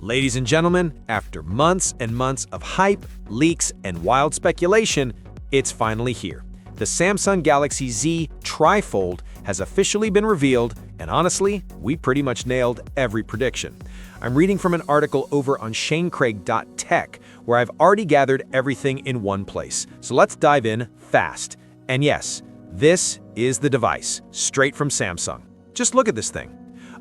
Ladies and gentlemen, after months and months of hype, leaks, and wild speculation, it's finally here. The Samsung Galaxy Z Trifold has officially been revealed, and honestly, we pretty much nailed every prediction. I'm reading from an article over on shanecraig.tech, where I've already gathered everything in one place. So let's dive in fast. And yes, this is the device, straight from Samsung. Just look at this thing.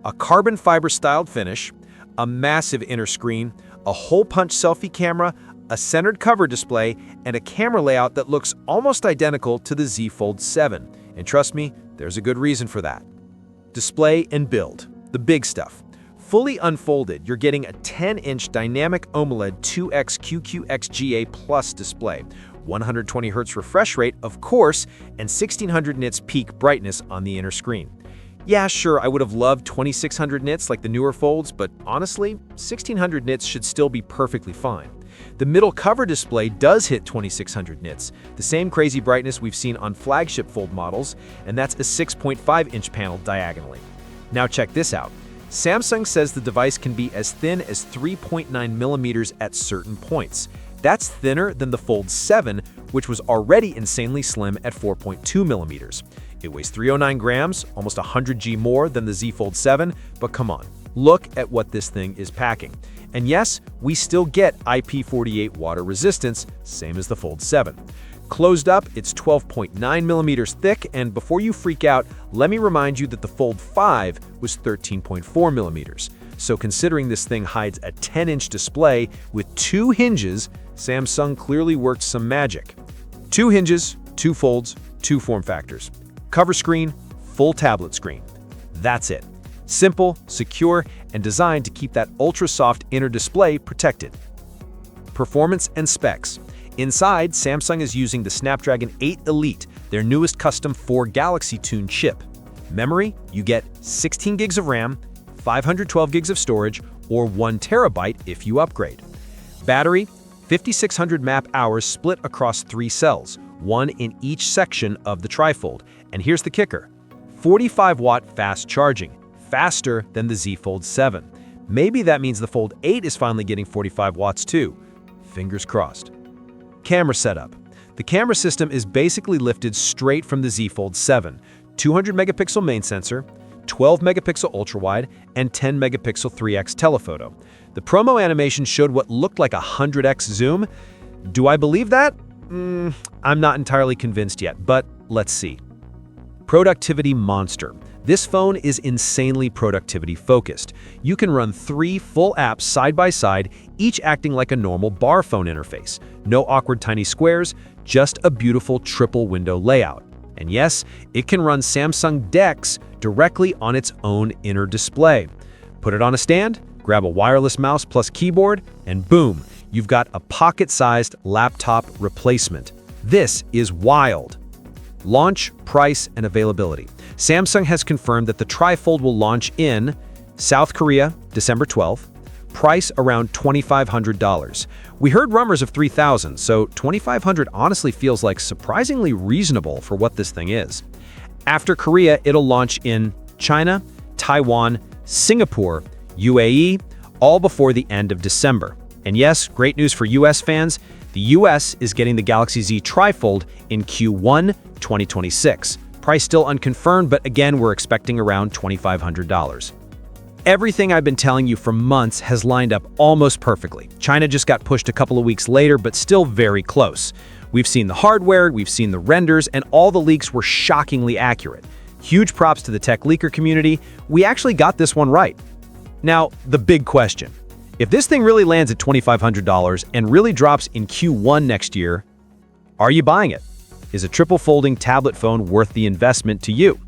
A carbon fiber styled finish, a massive inner screen, a hole-punch selfie camera, a centered cover display, and a camera layout that looks almost identical to the Z Fold 7. And trust me, there's a good reason for that. Display and build, the big stuff. Fully unfolded, you're getting a 10-inch Dynamic AMOLED 2X QQXGA Plus display, 120Hz refresh rate, of course, and 1600 nits peak brightness on the inner screen. Yeah, sure, I would have loved 2600 nits like the newer Folds, but honestly, 1600 nits should still be perfectly fine. The middle cover display does hit 2600 nits, the same crazy brightness we've seen on flagship Fold models, and that's a 6.5-inch panel diagonally. Now check this out. Samsung says the device can be as thin as 3.9 millimeters at certain points. That's thinner than the Fold 7, which was already insanely slim at 4.2 millimeters. It weighs 309 grams, almost 100 g more than the Z Fold 7, but come on, look at what this thing is packing. And yes, we still get IP48 water resistance, same as the Fold 7. Closed up, it's 12.9 millimeters thick, and before you freak out, let me remind you that the Fold 5 was 13.4 millimeters. So considering this thing hides a 10-inch display with 2 hinges, Samsung clearly worked some magic. 2 hinges, 2 folds, 2 form factors. Cover screen, full tablet screen. That's it. Simple, secure, and designed to keep that ultra-soft inner display protected. Performance and specs. Inside, Samsung is using the Snapdragon 8 Elite, their newest custom 4 Galaxy Tune chip. Memory, you get 16 gigs of RAM, 512 gigs of storage, or 1 terabyte if you upgrade. Battery, 5600 mAh split across 3 cells, 1 in each section of the Trifold. And here's the kicker, 45-watt fast charging, faster than the Z Fold 7. Maybe that means the Fold 8 is finally getting 45 watts too. Fingers crossed. Camera setup. The camera system is basically lifted straight from the Z Fold 7. 200 megapixel main sensor, 12 megapixel ultrawide, and 10 megapixel 3x telephoto. The promo animation showed what looked like a 100x zoom. Do I believe that? I'm not entirely convinced yet, but let's see. Productivity monster. This phone is insanely productivity focused. You can run 3 full apps side by side, each acting like a normal bar phone interface. No awkward tiny squares, just a beautiful triple window layout. And yes, it can run Samsung DeX directly on its own inner display. Put it on a stand, grab a wireless mouse plus keyboard, and boom, you've got a pocket-sized laptop replacement. This is wild. Launch, price, and availability. Samsung has confirmed that the Trifold will launch in South Korea, December 12th. Price around $2,500. We heard rumors of $3,000, so $2,500 honestly feels like surprisingly reasonable for what this thing is. After Korea, it'll launch in China, Taiwan, Singapore, UAE, all before the end of December. And yes, great news for US fans, the US is getting the Galaxy Z Trifold in Q1 2026. Price still unconfirmed, but again, we're expecting around $2,500. Everything I've been telling you for months has lined up almost perfectly. China just got pushed a couple of weeks later, but still very close. We've seen the hardware, we've seen the renders, and all the leaks were shockingly accurate. Huge props to the tech leaker community. We actually got this one right. Now, the big question. If this thing really lands at $2,500 and really drops in Q1 next year, are you buying it? Is a triple folding tablet phone worth the investment to you?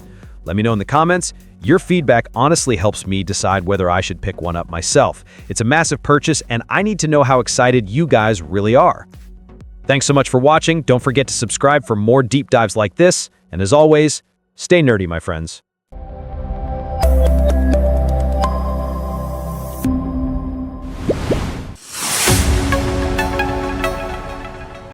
Let me know in the comments. Your feedback honestly helps me decide whether I should pick one up myself. It's a massive purchase, and I need to know how excited you guys really are. Thanks so much for watching. Don't forget to subscribe for more deep dives like this. And as always, stay nerdy, my friends.